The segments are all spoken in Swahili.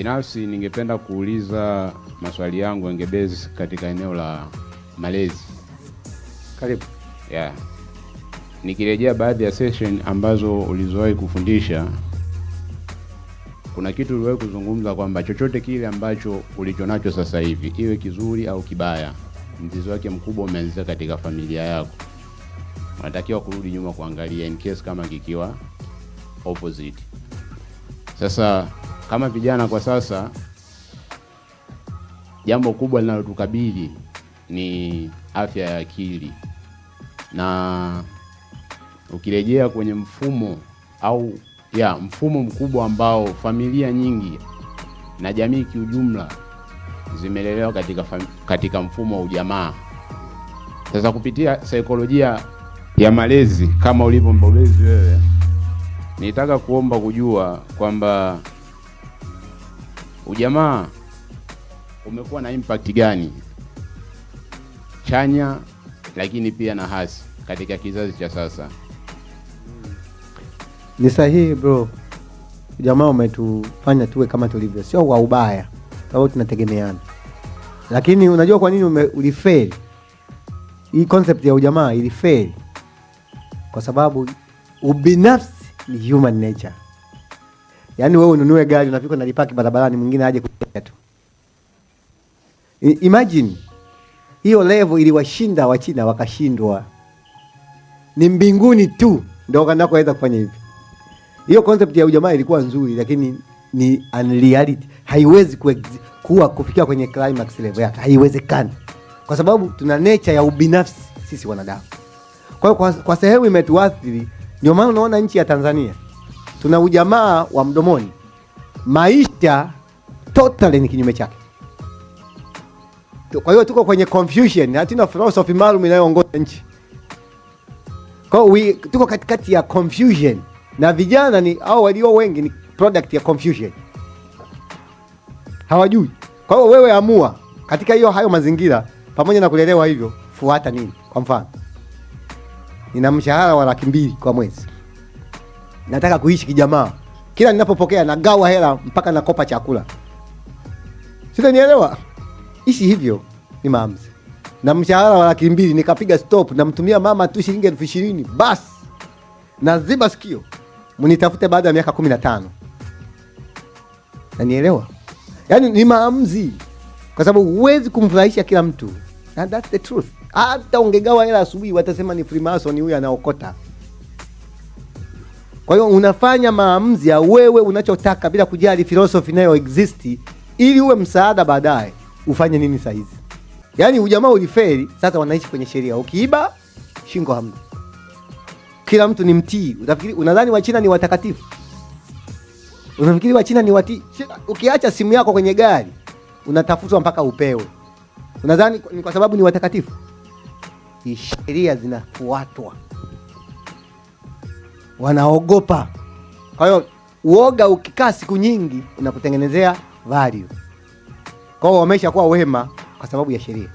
Binafsi ningependa kuuliza maswali yangu yangebezi katika eneo la malezi. Karibu. Yeah. Nikirejea baadhi ya session ambazo ulizowahi kufundisha, kuna kitu uliwahi kuzungumza kwamba chochote kile ambacho ulichonacho sasa hivi, iwe kizuri au kibaya, mzizi wake mkubwa umeanzia katika familia yako. Unatakiwa kurudi nyuma kuangalia in case kama kikiwa opposite. Sasa kama vijana kwa sasa, jambo kubwa linalotukabili ni afya ya akili. Na ukirejea kwenye mfumo mfumo mkubwa ambao familia nyingi na jamii kiujumla zimelelewa katika mfumo wa ujamaa. Sasa kupitia saikolojia ya malezi kama ulivyo mbobezi wewe, nitaka kuomba kujua kwamba ujamaa umekuwa na impact gani chanya lakini pia na hasi katika kizazi cha sasa. Ni sahihi bro. Ujamaa umetufanya tuwe kama tulivyo, sio kwa ubaya, sababu tunategemeana. Lakini unajua kwa nini ulifeli? Hii concept ya ujamaa ilifeli kwa sababu ubinafsi ni human nature. Yaani wewe ununue gari unafika unalipaki barabarani, mwingine aje kuja tu. Imagine hiyo level iliwashinda wa China wakashindwa. Ni mbinguni tu ndio kanakoweza kufanya hivi. Hiyo concept ya ujamaa ilikuwa nzuri, lakini ni unreality. Haiwezi kufikia kwenye climax level yake. Haiwezekani. Kwa sababu tuna nature ya ubinafsi sisi wanadamu. Kwa sehemu imetuathiri. Ndio maana unaona nchi ya Tanzania tuna ujamaa wa mdomoni. Maisha totally ni kinyume chake. Kwa hiyo tuko kwenye confusion, hatuna philosophy maalum inayoongoza nchi. Kwa hiyo tuko katikati ya confusion, na vijana walio wengi ni product ya confusion. Hawajui. Kwa hiyo wewe amua katika hayo mazingira, pamoja na kulelewa hivyo, fuata nini? Kwa mfano, nina mshahara wa 200,000 kwa mwezi. Nataka kuishi kijamaa. Kila ninapopokea nagawa hela mpaka nakopa chakula. Sio, nielewa? Ishi hivyo ni maamuzi. Na mshahara wa 200,000 nikapiga stop, na mtumia mama tu shilingi 20,000 basi. Naziba sikio. Mnitafute baada ya miaka 15. Na nielewa? Yaani ni maamuzi. Kwa sababu huwezi kumfurahisha kila mtu. And that's the truth. Hata ungegawa hela asubuhi watasema ni Freemason huyu anaokota. Kwa hiyo unafanya maamuzi ya wewe unachotaka bila kujali philosophy inayo exist, ili uwe msaada baadaye. Ufanye nini saa hizi? Yaani ujamaa ulifeli, sasa wanaishi kwenye sheria. Ukiiba shingo hamna. Kila mtu ni mtii. Unadhani wa China ni watakatifu? Unafikiri wa China ni watii? Ukiacha simu yako kwenye gari, unatafutwa mpaka upewe. Unadhani ni kwa sababu ni watakatifu? Sheria zinafuatwa. Wanaogopa. Kwa hiyo uoga ukikaa siku nyingi unakutengenezea value. Kwa hiyo wameshakuwa wema kwa sababu ya sheria.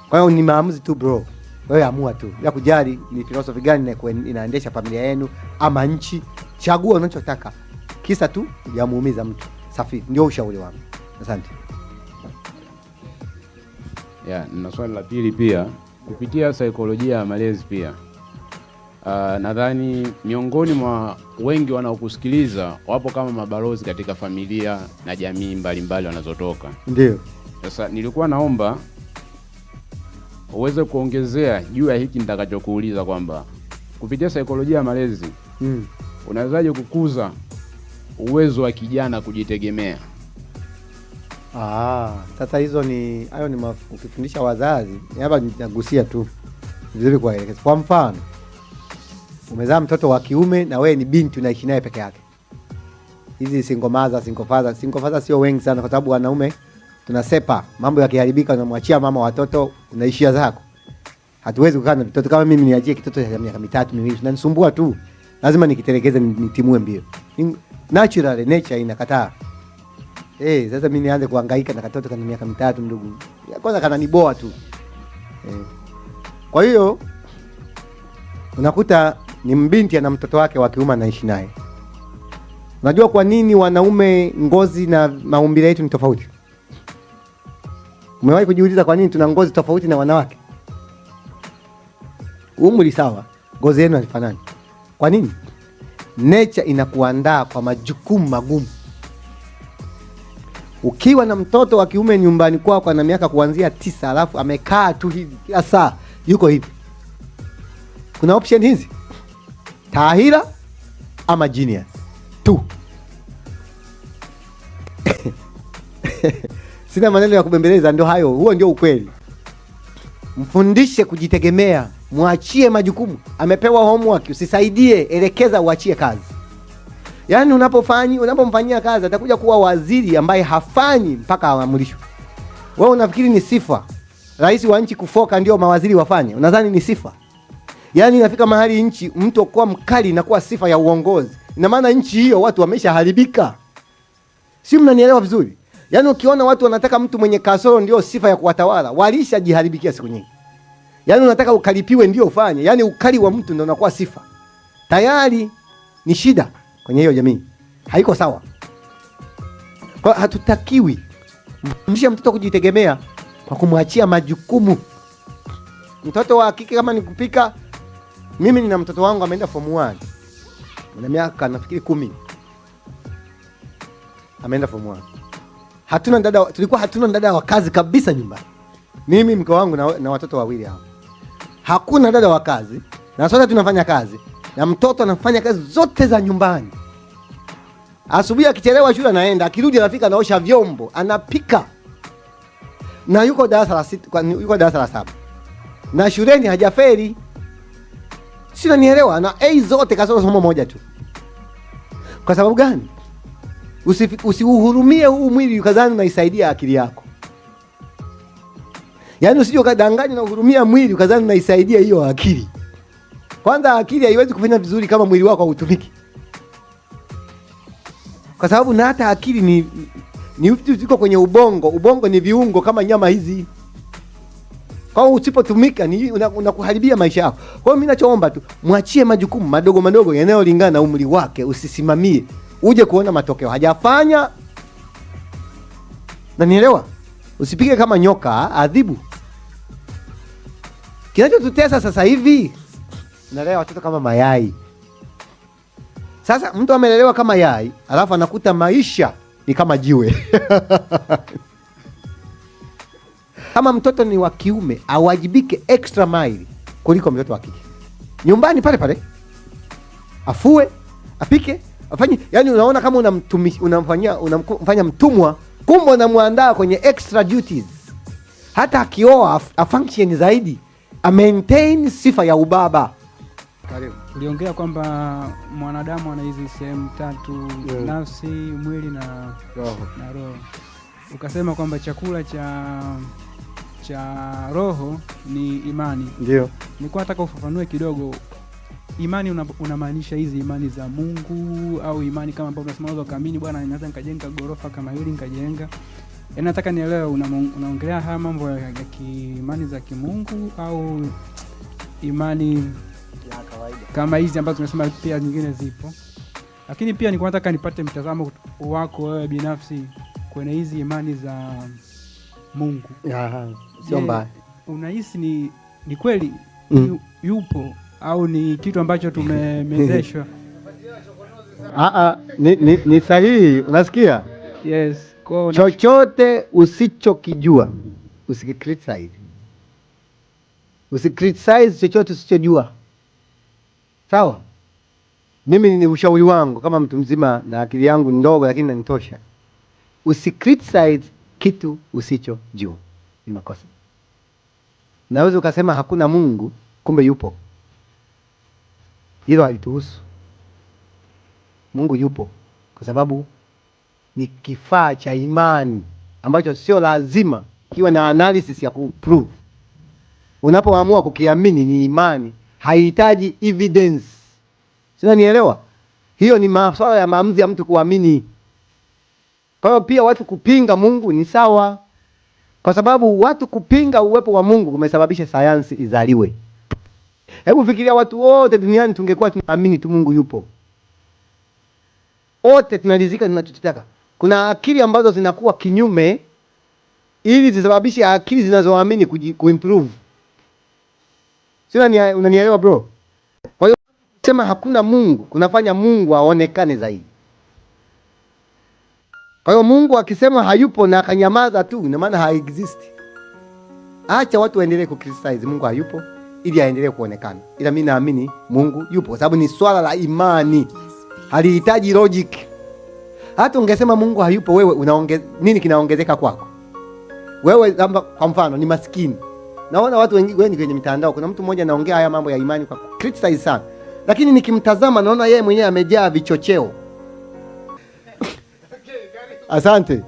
Kwa hiyo ni maamuzi tu bro. Wewe amua tu. Bila kujali ni philosophy gani inaendesha familia yenu ama nchi, chagua unachotaka. Kisa tu hujamuumiza mtu. Safi, ndio ushauri wangu. Asante. Na swali la pili pia, kupitia saikolojia ya malezi pia, nadhani miongoni mwa wengi wanaokusikiliza wapo kama mabalozi katika familia na jamii mbalimbali wanazotoka. Ndio. Sasa nilikuwa naomba uweze kuongezea juu ya hiki nitakachokuuliza kwamba kupitia saikolojia ya malezi unawezaje kukuza uwezo wa kijana kujitegemea? Sasa hayo ni ukifundisha wazazi, hapa nitagusia tu vizuri kwa elekeza. Kwa mfano, umezaa mtoto wa kiume na wewe ni binti unaishi naye peke yake. Hizi single father sio wengi sana, kwa sababu wanaume tunasepa, mambo yakiharibika unamwachia mama watoto, unaishia zako. Hatuwezi kukaa na mtoto kama mimi niachie kitoto cha miaka 3 miwili, unanisumbua tu. Lazima nikitelekeze nitimue mbio. Natural nature inakataa. Sasa mimi nianze kuhangaika na katoto kana miaka 3 ndugu. Kwanza kananiboa tu. Kwa hiyo unakuta ni mbinti ana mtoto wake wa kiume anaishi naye. Unajua kwa nini wanaume ngozi na maumbile yetu ni tofauti? Umewahi kujiuliza kwa nini tuna ngozi tofauti na wanawake? Umri sawa, ngozi yenu haifanani. Kwa nini? Nature inakuandaa kwa majukumu magumu. Ukiwa na mtoto wa kiume nyumbani kwako ana miaka kuanzia 9, alafu amekaa tu hivi kila saa yuko hivi, kuna option hizi: tahira ama genius tu. Sina maneno ya kubembeleza, ndio hayo, huo ndio ukweli. Mfundishe kujitegemea, mwachie majukumu. Amepewa homework, usisaidie, elekeza, uachie kazi. Yaani unapomfanyia kazi atakuja kuwa waziri ambaye hafanyi mpaka aamrishwe. Wewe unafikiri ni sifa rais wa nchi kufoka ndio mawaziri wafanye? Unadhani ni sifa? Yaani inafika mahali nchi mtu kuwa mkali na kuwa sifa ya uongozi. Ina maana nchi hiyo watu wameshaharibika. Si mnanielewa vizuri? Yaani ukiona watu wanataka mtu mwenye kasoro ndio sifa ya kuwatawala, walishajiharibikia siku nyingi. Yaani unataka ukalipiwe ndio ufanye. Yaani ukali wa mtu ndio unakuwa sifa. Tayari ni shida kwenye hiyo jamii. Haiko sawa. Kwa hatutakiwi mfundishe mtoto kujitegemea kwa kumwachia majukumu. Mtoto wa kike kama ni kupika, mimi nina mtoto wangu ameenda form 1. Ana miaka nafikiri 10. Ameenda form 1. Tulikuwa hatuna dada wa kazi kabisa nyumbani. Mimi mke wangu na watoto wawili hao. Hakuna dada wa kazi, na sote tunafanya kazi, na mtoto anafanya kazi zote za nyumbani. Asubuhi akichelewa shule anaenda, akirudi anafika anaosha vyombo, anapika. Na yuko darasa la 6, yuko darasa la 7. Na shuleni hajafeli. Sina nielewa, na A zote kasoro somo moja tu. Kwa sababu gani? Usihurumie huu mwili ukazani unaisaidia akili yako. Yaani usije ukadanganya na uhurumia mwili ukazani unaisaidia hiyo akili. Kwanza akili haiwezi kufanya vizuri kama mwili wako hautumiki. Kwa sababu na hata akili ni vitu ziko kwenye ubongo. Ubongo ni viungo kama nyama hizi. Kwa hiyo usipotumika unakuharibia maisha yako. Kwa hiyo mimi ninachoomba tu, mwachie majukumu madogo madogo yanayolingana na umri wake, usisimamie. Uje kuona matokeo. Hajafanya. Na nielewa. Usipige kama nyoka, adhibu. Kinachotutesa sasa hivi, nalea watoto kama mayai. Sasa mtu amelelewa kama yai, alafu anakuta maisha ni kama jiwe. Kama mtoto ni wa kiume, awajibike extra mile kuliko mtoto wa kike. Nyumbani pale pale. Afue, apike, afanye, yani unaona kama unamfanya mtumwa, kumbe unamwandaa kwenye extra duties. Hata akioa afunction zaidi, a maintain sifa ya ubaba. Karibu. Uliongea kwamba mwanadamu ana hizi sehemu 3, nafsi, mwili na roho. Ukasema kwamba chakula cha roho ni imani. Ndio. Nilikuwa nataka ufafanue kidogo. Imani unamaanisha hizi imani za Mungu au imani kama ambavyo unasema unaweza kaamini bwana naweza nikajenga gorofa kama hili nikajenga. Nataka nielewe unaongelea haya mambo ya imani za kimungu au imani ya kawaida kama hizi ambazo tunasema pia nyingine zipo. Lakini pia nilikuwa nataka nipate mtazamo wako wewe binafsi kwenye hizi imani za Mungu. Sio mbaya. Unahisi ni kweli yupo au ni kitu ambacho tumemezeshwa? Ni sahihi, unasikia? Yes. Chochote usichokijua usikicriticize. Usikriticize chochote usichojua. Sawa? Mimi ni ushauri wangu kama mtu mzima na akili yangu ndogo lakini inanitosha. Usikriticize kitu usichojua. Ni makosa. Naweza ukasema hakuna Mungu, kumbe yupo. Hilo halituhusu. Mungu yupo kwa sababu ni kifaa cha imani ambacho sio lazima kiwe na analysis ya kuprove. Unapoamua kukiamini ni imani, haihitaji evidence. Sina nielewa? Hiyo ni masuala ya maamuzi ya mtu kuamini. Kwa hiyo pia watu kupinga Mungu ni sawa. Kwa sababu watu kupinga uwepo wa Mungu kumesababisha sayansi izaliwe. Hebu fikiria watu wote duniani tungekuwa tunaamini tu Mungu yupo. wote tunaridhika tunachotaka. Kuna akili ambazo zinakuwa kinyume ili zisababishe akili zinazoamini kuimprove. Sio, unanielewa bro? Kwa hiyo sema hakuna Mungu kunafanya Mungu aonekane zaidi. Kwa hiyo Mungu akisema hayupo na akanyamaza tu, ina maana haexist. Acha watu waendelee kucriticize Mungu hayupo ili aendelee kuonekana. Ila mimi naamini Mungu yupo kwa sababu ni swala la imani. Halihitaji logic. Hata ungesema Mungu hayupo, wewe nini kinaongezeka kwako? Wewe kwa mfano ni maskini. Naona watu wengi kwenye mitandao, kuna mtu mmoja anaongea haya mambo ya imani kwa criticize sana. Lakini nikimtazama naona yeye mwenyewe amejaa vichocheo. Asante.